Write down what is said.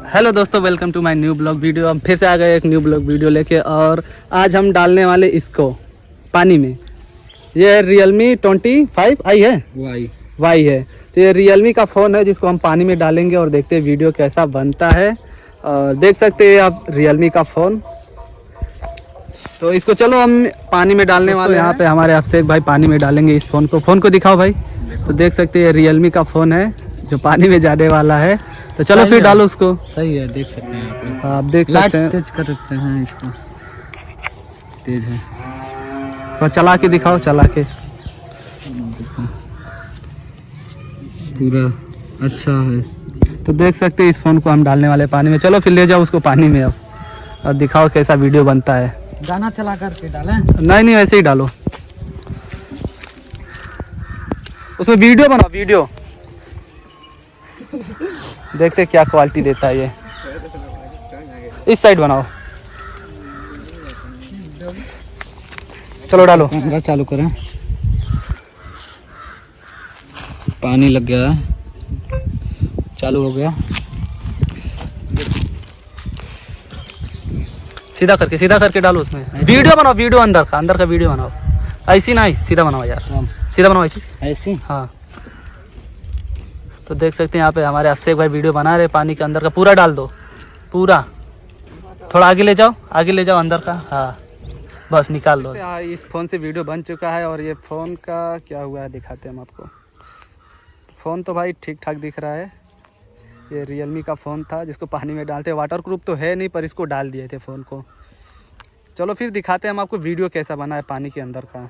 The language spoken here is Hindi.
हेलो दोस्तों, welcome to my new blog video. हम फिर से आ गए एक न्यू ब्लॉग वीडियो लेके, और आज हम डालने वाले इसको पानी में। ये है Realme 25 आई है, वाई है। तो ये Realme का फ़ोन है जिसको हम पानी में डालेंगे और देखते हैं वीडियो कैसा बनता है। और देख सकते हैं आप Realme का फ़ोन। तो इसको चलो हम पानी में डालने वाले हैं। यहाँ पे हमारे अभिषेक भाई पानी में डालेंगे इस फ़ोन को दिखाओ भाई। तो देख सकते हैं Realme का फ़ोन है जो पानी में जाने वाला है। तो चलो फिर डालो उसको। सही है, देख सकते हैं आप देख सकते हैं। तेज कर सकते हैं इसको, तेज है। तो चला के दिखाओ, चला के। पूरा अच्छा है। तो देख सकते हैं इस फ़ोन को हम डालने वाले पानी में। चलो फिर ले जाओ उसको पानी में अब, और दिखाओ कैसा वीडियो बनता है। गाना चला करके डालें? नहीं, ऐसे ही डालो। उसमें वीडियो बनाओ, वीडियो। देखते क्या क्वालिटी देता है ये। इस साइड बनाओ। चलो डालो। कैमरा चालू करें। पानी लग गया है, चालू हो गया। सीधा करके डालो उसमें। वीडियो बनाओ, वीडियो अंदर का वीडियो बनाओ। ऐसी ना, सीधा बनाओ यार, सीधा बनाओ ऐसी। हाँ। तो देख सकते हैं यहाँ पे हमारे अभिषेक भाई वीडियो बना रहे। पानी के अंदर का पूरा डाल दो, पूरा। थोड़ा आगे ले जाओ अंदर का। हाँ, बस निकाल दो। इस फ़ोन से वीडियो बन चुका है, और ये फ़ोन का क्या हुआ है दिखाते हैं हम आपको। फ़ोन तो भाई ठीक ठाक दिख रहा है। ये Realme का फ़ोन था जिसको पानी में डालते। वाटर प्रूफ तो है नहीं, पर इसको डाल दिए थे फ़ोन को। चलो फिर दिखाते हैं हम आपको वीडियो कैसा बना है पानी के अंदर का।